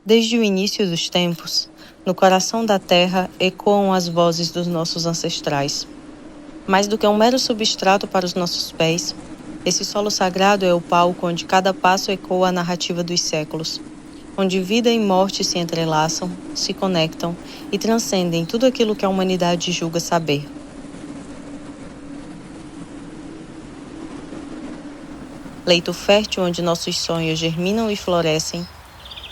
Desde o início dos tempos, no coração da terra ecoam as vozes dos nossos ancestrais. Mais do que um mero substrato para os nossos pés, esse solo sagrado é o palco onde cada passo ecoa a narrativa dos séculos, onde vida e morte se entrelaçam, se conectam e transcendem tudo aquilo que a humanidade julga saber. Leito fértil onde nossos sonhos germinam e florescem,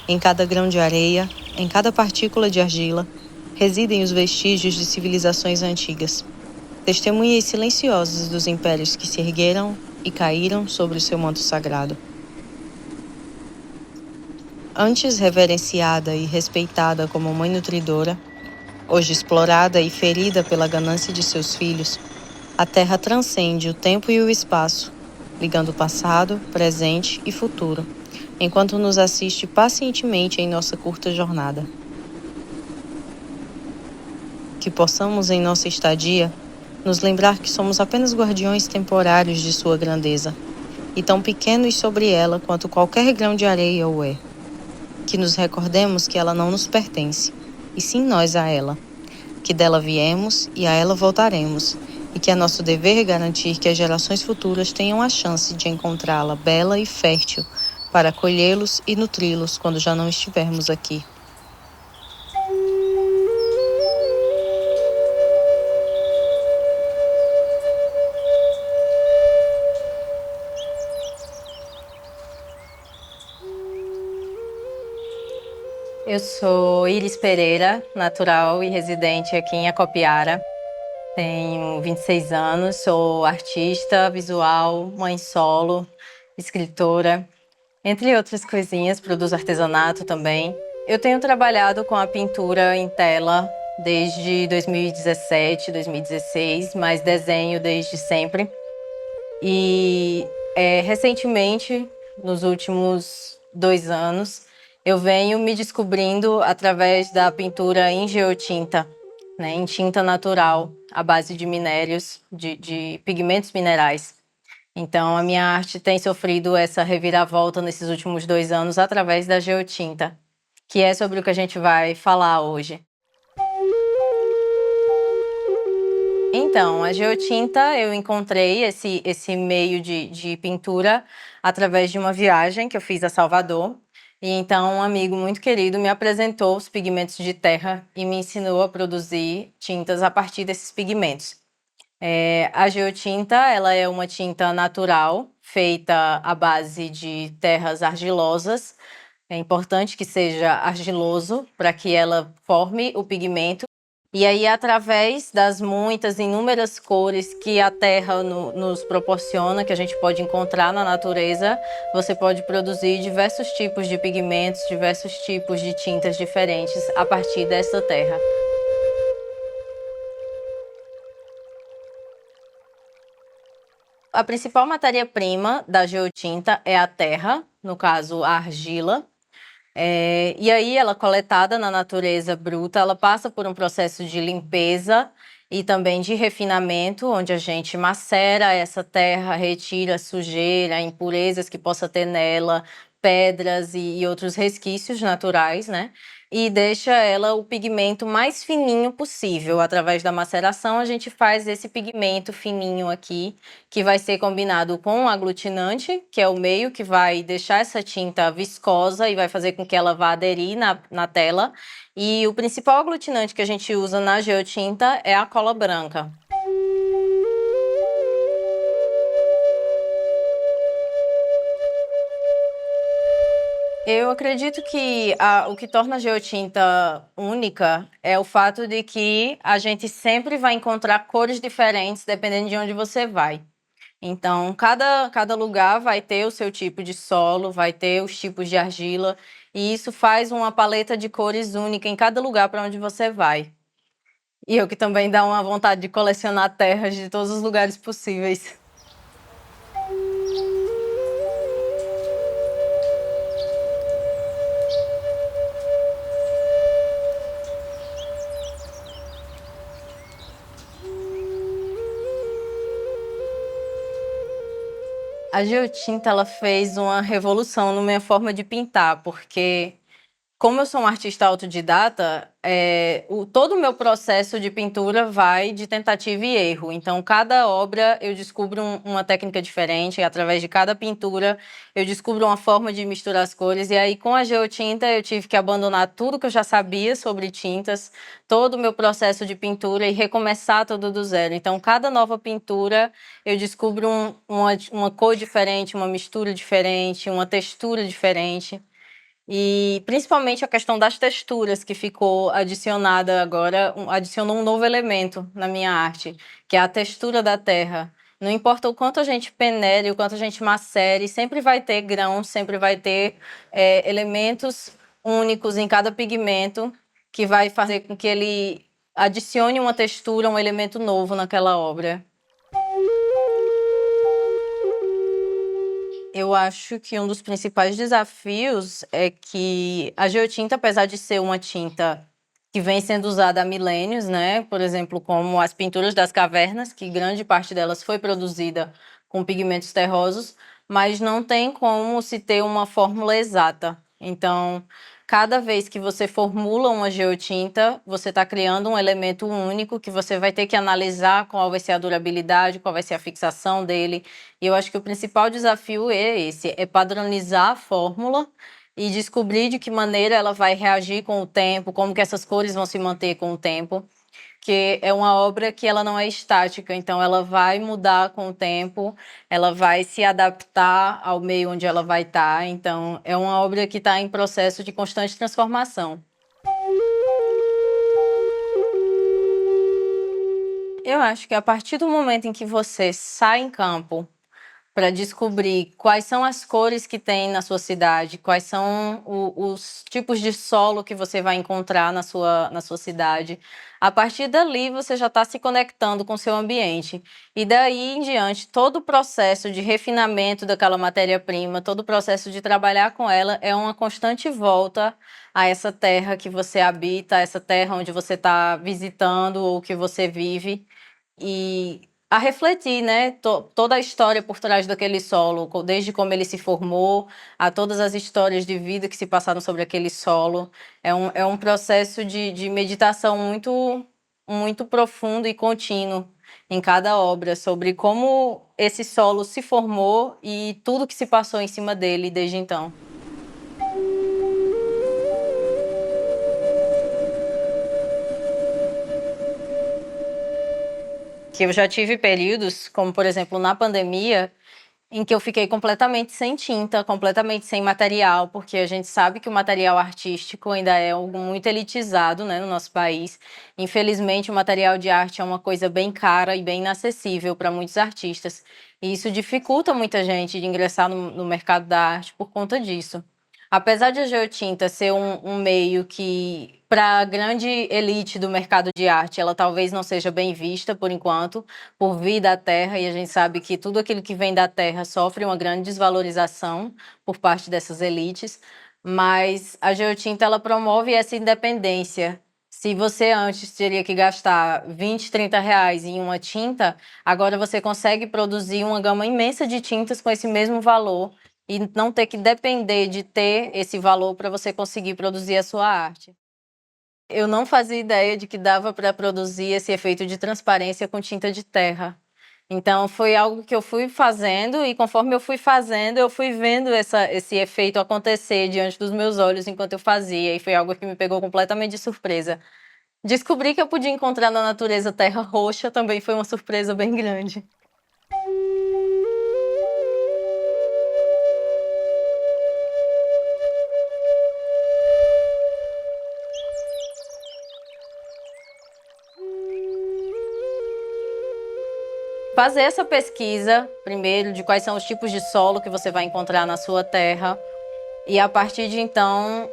em cada grão de areia, em cada partícula de argila, residem os vestígios de civilizações antigas, testemunhas silenciosas dos impérios que se ergueram e caíram sobre o seu manto sagrado. Antes reverenciada e respeitada como mãe nutridora, hoje explorada e ferida pela ganância de seus filhos, a Terra transcende o tempo e o espaço, ligando passado, presente e futuro, enquanto nos assiste pacientemente em nossa curta jornada. Que possamos, em nossa estadia, nos lembrar que somos apenas guardiões temporários de sua grandeza, e tão pequenos sobre ela quanto qualquer grão de areia o é. Que nos recordemos que ela não nos pertence, e sim nós a ela, que dela viemos e a ela voltaremos, e que é nosso dever garantir que as gerações futuras tenham a chance de encontrá-la bela e fértil para acolhê-los e nutri-los quando já não estivermos aqui. Eu sou Iris Pereira, natural e residente aqui em Acopiara. Tenho 26 anos, sou artista visual, mãe solo, escritora, entre outras coisinhas, produzo artesanato também. Eu tenho trabalhado com a pintura em tela desde 2017, 2016, mas desenho desde sempre. E recentemente, nos últimos 2 anos, eu venho me descobrindo através da pintura em geotinta, né, em tinta natural, à base de minérios, de pigmentos minerais. Então, a minha arte tem sofrido essa reviravolta nesses últimos 2 anos através da geotinta, que é sobre o que a gente vai falar hoje. Então, a geotinta, eu encontrei esse meio de pintura através de uma viagem que eu fiz a Salvador. E então, um amigo muito querido me apresentou os pigmentos de terra e me ensinou a produzir tintas a partir desses pigmentos. A geotinta, ela é uma tinta natural, feita à base de terras argilosas. É importante que seja argiloso para que ela forme o pigmento. E aí, através das muitas, inúmeras cores que a terra nos proporciona, que a gente pode encontrar na natureza, você pode produzir diversos tipos de pigmentos, diversos tipos de tintas diferentes a partir dessa terra. A principal matéria-prima da geotinta é a terra, no caso, a argila. E aí, ela coletada na natureza bruta, ela passa por um processo de limpeza e também de refinamento, onde a gente macera essa terra, retira sujeira, impurezas que possa ter nela, pedras e outros resquícios naturais, né? E deixa ela o pigmento mais fininho possível. Através da maceração, a gente faz esse pigmento fininho aqui, que vai ser combinado com o aglutinante, que é o meio que vai deixar essa tinta viscosa e vai fazer com que ela vá aderir na tela. E o principal aglutinante que a gente usa na geotinta é a cola branca. Eu acredito que o que torna a geotinta única é o fato de que a gente sempre vai encontrar cores diferentes dependendo de onde você vai. Então, cada lugar vai ter o seu tipo de solo, vai ter os tipos de argila, e isso faz uma paleta de cores única em cada lugar para onde você vai. E o que também dá uma vontade de colecionar terras de todos os lugares possíveis. A geotinta, ela fez uma revolução na minha forma de pintar, porque como eu sou um artista autodidata, todo o meu processo de pintura vai de tentativa e erro. Então, cada obra eu descubro uma técnica diferente, e através de cada pintura eu descubro uma forma de misturar as cores. E aí, com a geotinta, eu tive que abandonar tudo que eu já sabia sobre tintas, todo o meu processo de pintura e recomeçar tudo do zero. Então, cada nova pintura eu descubro uma cor diferente, uma mistura diferente, uma textura diferente. E principalmente a questão das texturas, que ficou adicionada agora, adicionou um novo elemento na minha arte, que é a textura da terra. Não importa o quanto a gente penere, o quanto a gente macere, sempre vai ter grãos, sempre vai ter elementos únicos em cada pigmento, que vai fazer com que ele adicione uma textura, um elemento novo naquela obra. Eu acho que um dos principais desafios é que a geotinta, apesar de ser uma tinta que vem sendo usada há milênios, né? Por exemplo, como as pinturas das cavernas, que grande parte delas foi produzida com pigmentos terrosos, mas não tem como se ter uma fórmula exata. Então, cada vez que você formula uma geotinta, você está criando um elemento único que você vai ter que analisar qual vai ser a durabilidade, qual vai ser a fixação dele. E eu acho que o principal desafio é esse, é padronizar a fórmula e descobrir de que maneira ela vai reagir com o tempo, como que essas cores vão se manter com o tempo, que é uma obra que ela não é estática, então ela vai mudar com o tempo, ela vai se adaptar ao meio onde ela vai estar, então é uma obra que está em processo de constante transformação. Eu acho que a partir do momento em que você sai em campo para descobrir quais são as cores que tem na sua cidade, quais são os tipos de solo que você vai encontrar na sua cidade. A partir dali, você já está se conectando com o seu ambiente. E daí em diante, todo o processo de refinamento daquela matéria-prima, todo o processo de trabalhar com ela é uma constante volta a essa terra que você habita, essa terra onde você está visitando ou que você vive. E a refletir, né, toda a história por trás daquele solo, desde como ele se formou, a todas as histórias de vida que se passaram sobre aquele solo. É um processo de meditação muito profundo e contínuo em cada obra, sobre como esse solo se formou e tudo que se passou em cima dele desde então. Que eu já tive períodos, como por exemplo na pandemia, em que eu fiquei completamente sem tinta, completamente sem material, porque a gente sabe que o material artístico ainda é algo muito elitizado, né, no nosso país. Infelizmente, o material de arte é uma coisa bem cara e bem inacessível para muitos artistas. E isso dificulta muita gente de ingressar no mercado da arte por conta disso. Apesar de a geotinta ser um meio que, para a grande elite do mercado de arte, ela talvez não seja bem vista por enquanto, por vir da terra, e a gente sabe que tudo aquilo que vem da terra sofre uma grande desvalorização por parte dessas elites, mas a geotinta ela promove essa independência. Se você antes teria que gastar 20, 30 reais em uma tinta, agora você consegue produzir uma gama imensa de tintas com esse mesmo valor e não ter que depender de ter esse valor para você conseguir produzir a sua arte. Eu não fazia ideia de que dava para produzir esse efeito de transparência com tinta de terra. Então foi algo que eu fui fazendo e conforme eu fui fazendo, eu fui vendo esse efeito acontecer diante dos meus olhos enquanto eu fazia, e foi algo que me pegou completamente de surpresa. Descobrir que eu podia encontrar na natureza terra roxa também foi uma surpresa bem grande. Fazer essa pesquisa, primeiro, de quais são os tipos de solo que você vai encontrar na sua terra, e a partir de então,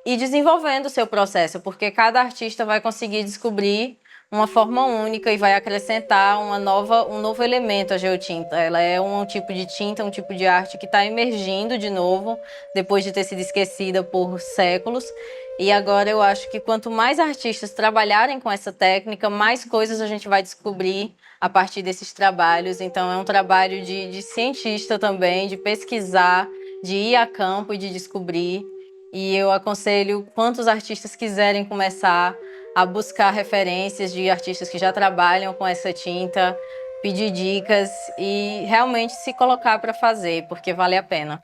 ir desenvolvendo o seu processo, porque cada artista vai conseguir descobrir uma forma única e vai acrescentar um novo elemento à geotinta. Ela é um tipo de tinta, um tipo de arte que está emergindo de novo, depois de ter sido esquecida por séculos. E agora eu acho que quanto mais artistas trabalharem com essa técnica, mais coisas a gente vai descobrir a partir desses trabalhos. Então é um trabalho de cientista também, de pesquisar, de ir a campo e de descobrir. E eu aconselho quantos artistas quiserem começar a buscar referências de artistas que já trabalham com essa tinta, pedir dicas e realmente se colocar para fazer, porque vale a pena.